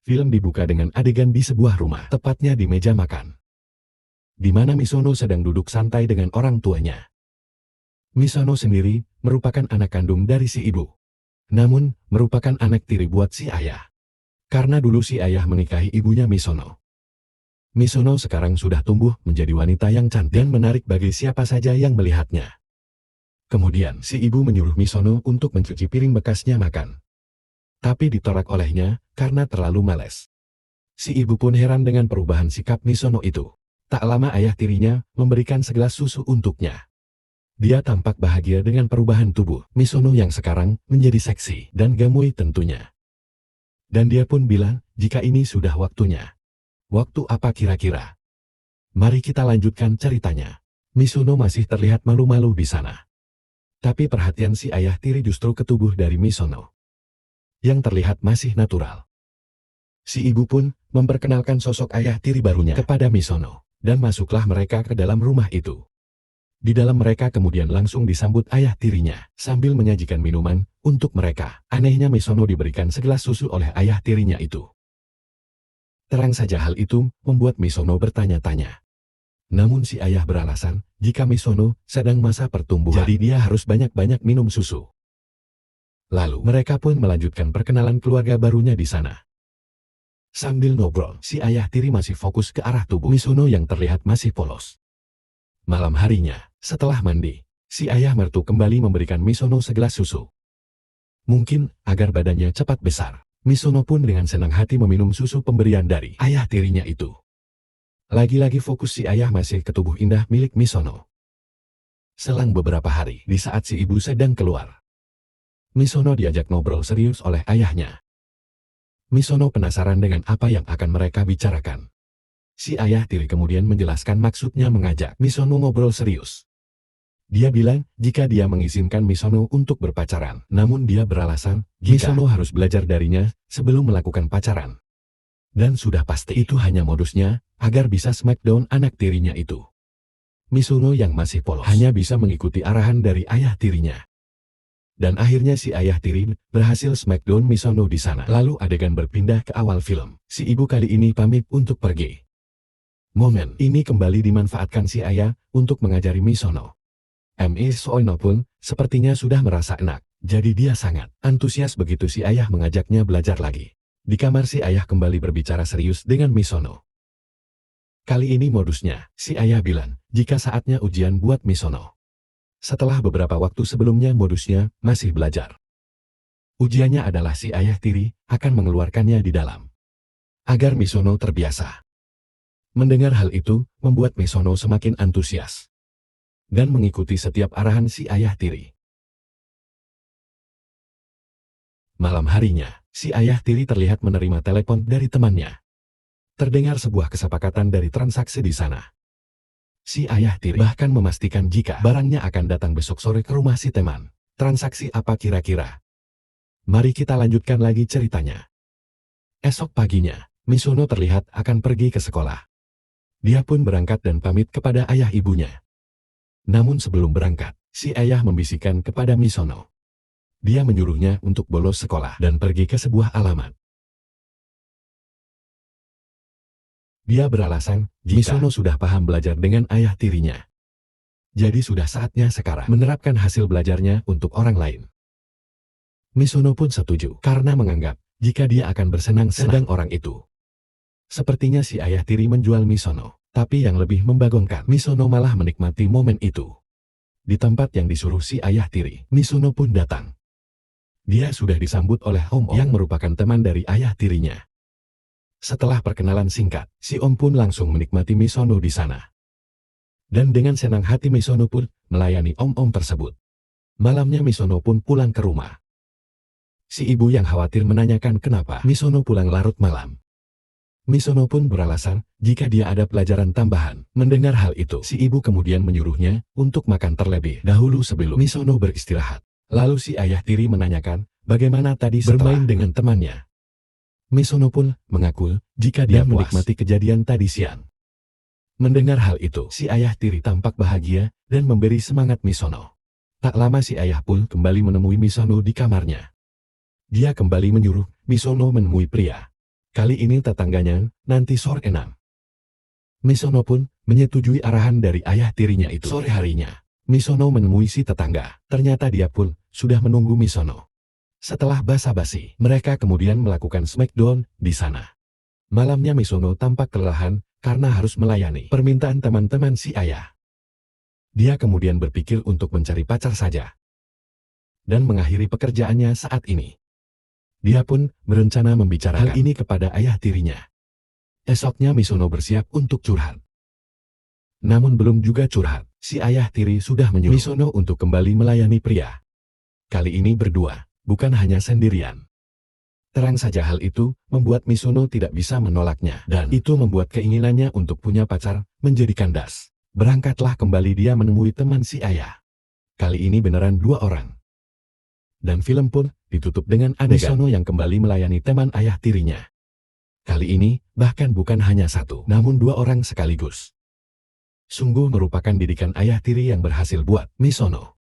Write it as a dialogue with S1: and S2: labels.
S1: Film dibuka dengan adegan di sebuah rumah, tepatnya di meja makan, di mana Misono sedang duduk santai dengan orang tuanya. Misono sendiri merupakan anak kandung dari si ibu, namun merupakan anak tiri buat si ayah. Karena dulu si ayah menikahi ibunya Misono. Misono sekarang sudah tumbuh menjadi wanita yang cantik dan menarik bagi siapa saja yang melihatnya. Kemudian si ibu menyuruh Misono untuk mencuci piring bekasnya makan. Tapi ditolak olehnya karena terlalu malas. Si ibu pun heran dengan perubahan sikap Misono itu. Tak lama ayah tirinya memberikan segelas susu untuknya. Dia tampak bahagia dengan perubahan tubuh Misono yang sekarang menjadi seksi dan gamui tentunya. Dan dia pun bilang, jika ini sudah waktunya. Waktu apa kira-kira? Mari kita lanjutkan ceritanya. Misono masih terlihat malu-malu di sana. Tapi perhatian si ayah tiri justru ke tubuh dari Misono, yang terlihat masih natural. Si ibu pun memperkenalkan sosok ayah tiri barunya kepada Misono, dan masuklah mereka ke dalam rumah itu. Di dalam mereka kemudian langsung disambut ayah tirinya, sambil menyajikan minuman untuk mereka. Anehnya Misono diberikan segelas susu oleh ayah tirinya itu. Terang saja hal itu membuat Misono bertanya-tanya. Namun si ayah beralasan, jika Misono sedang masa pertumbuhan, jadi dia harus banyak-banyak minum susu. Lalu mereka pun melanjutkan perkenalan keluarga barunya di sana. Sambil ngobrol, si ayah tiri masih fokus ke arah tubuh Misono yang terlihat masih polos. Malam harinya, setelah mandi, si ayah mertu kembali memberikan Misono segelas susu. Mungkin agar badannya cepat besar, Misono pun dengan senang hati meminum susu pemberian dari ayah tirinya itu. Lagi-lagi fokus si ayah masih ke tubuh indah milik Misono. Selang beberapa hari, di saat si ibu sedang keluar, Misono diajak ngobrol serius oleh ayahnya. Misono penasaran dengan apa yang akan mereka bicarakan. Si ayah tiri kemudian menjelaskan maksudnya mengajak Misono ngobrol serius. Dia bilang jika dia mengizinkan Misono untuk berpacaran, namun dia beralasan jika Misono harus belajar darinya sebelum melakukan pacaran. Dan sudah pasti itu hanya modusnya agar bisa smackdown anak tirinya itu. Misono yang masih polos hanya bisa mengikuti arahan dari ayah tirinya. Dan akhirnya si ayah tiri berhasil smackdown Misono di sana. Lalu adegan berpindah ke awal film. Si ibu kali ini pamit untuk pergi. Momen ini kembali dimanfaatkan si ayah untuk mengajari Misono. Misono pun sepertinya sudah merasa enak. Jadi dia sangat antusias begitu si ayah mengajaknya belajar lagi. Di kamar si ayah kembali berbicara serius dengan Misono. Kali ini modusnya, si ayah bilang, jika saatnya ujian buat Misono. Setelah beberapa waktu sebelumnya modusnya masih belajar. Ujiannya adalah si ayah tiri akan mengeluarkannya di dalam, agar Misono terbiasa. Mendengar hal itu, membuat Misono semakin antusias. Dan mengikuti setiap arahan si ayah tiri. Malam harinya, si ayah tiri terlihat menerima telepon dari temannya. Terdengar sebuah kesepakatan dari transaksi di sana. Si ayah tiri bahkan memastikan jika barangnya akan datang besok sore ke rumah si teman. Transaksi apa kira-kira? Mari kita lanjutkan lagi ceritanya. Esok paginya, Misono terlihat akan pergi ke sekolah. Dia pun berangkat dan pamit kepada ayah ibunya. Namun sebelum berangkat, si ayah membisikkan kepada Misono. Dia menyuruhnya untuk bolos sekolah dan pergi ke sebuah alamat. Dia beralasan, Misono sudah paham belajar dengan ayah tirinya. Jadi sudah saatnya sekarang menerapkan hasil belajarnya untuk orang lain. Misono pun setuju karena menganggap jika dia akan bersenang-senang orang itu. Sepertinya si ayah tiri menjual Misono, tapi yang lebih membagongkan, Misono malah menikmati momen itu. Di tempat yang disuruh si ayah tiri, Misono pun datang. Dia sudah disambut oleh Om yang merupakan teman dari ayah tirinya. Setelah perkenalan singkat, si Om pun langsung menikmati Misono di sana. Dan dengan senang hati Misono pun melayani Om tersebut. Malamnya Misono pun pulang ke rumah. Si ibu yang khawatir menanyakan kenapa Misono pulang larut malam. Misono pun beralasan jika dia ada pelajaran tambahan. Mendengar hal itu, si ibu kemudian menyuruhnya untuk makan terlebih dahulu sebelum Misono beristirahat. Lalu si ayah tiri menanyakan bagaimana tadi bermain dengan temannya. Misono pun mengaku jika dia menikmati kejadian tadi siang. Mendengar hal itu, si ayah tiri tampak bahagia dan memberi semangat Misono. Tak lama si ayah pun kembali menemui Misono di kamarnya. Dia kembali menyuruh Misono menemui pria Kali ini tetangganya, nanti sore 6. Misono pun menyetujui arahan dari ayah tirinya itu. Sore harinya, Misono menemui si tetangga. Ternyata dia pun sudah menunggu Misono. Setelah basa-basi, mereka kemudian melakukan smackdown di sana. Malamnya Misono tampak kelelahan karena harus melayani permintaan teman-teman si ayah. Dia kemudian berpikir untuk mencari pacar saja dan mengakhiri pekerjaannya saat ini. Dia pun berencana membicarakan hal ini kepada ayah tirinya. Esoknya Misono bersiap untuk curhat. Namun belum juga curhat, si ayah tiri sudah menyuruh Misono untuk kembali melayani pria. Kali ini berdua, bukan hanya sendirian. Terang saja hal itu membuat Misono tidak bisa menolaknya, dan itu membuat keinginannya untuk punya pacar menjadi kandas. Berangkatlah kembali dia menemui teman si ayah. Kali ini beneran 2 orang. Dan film pun ditutup dengan adegan Misono yang kembali melayani teman ayah tirinya. Kali ini bahkan bukan hanya 1, namun 2 orang sekaligus. Sungguh merupakan didikan ayah tiri yang berhasil buat Misono.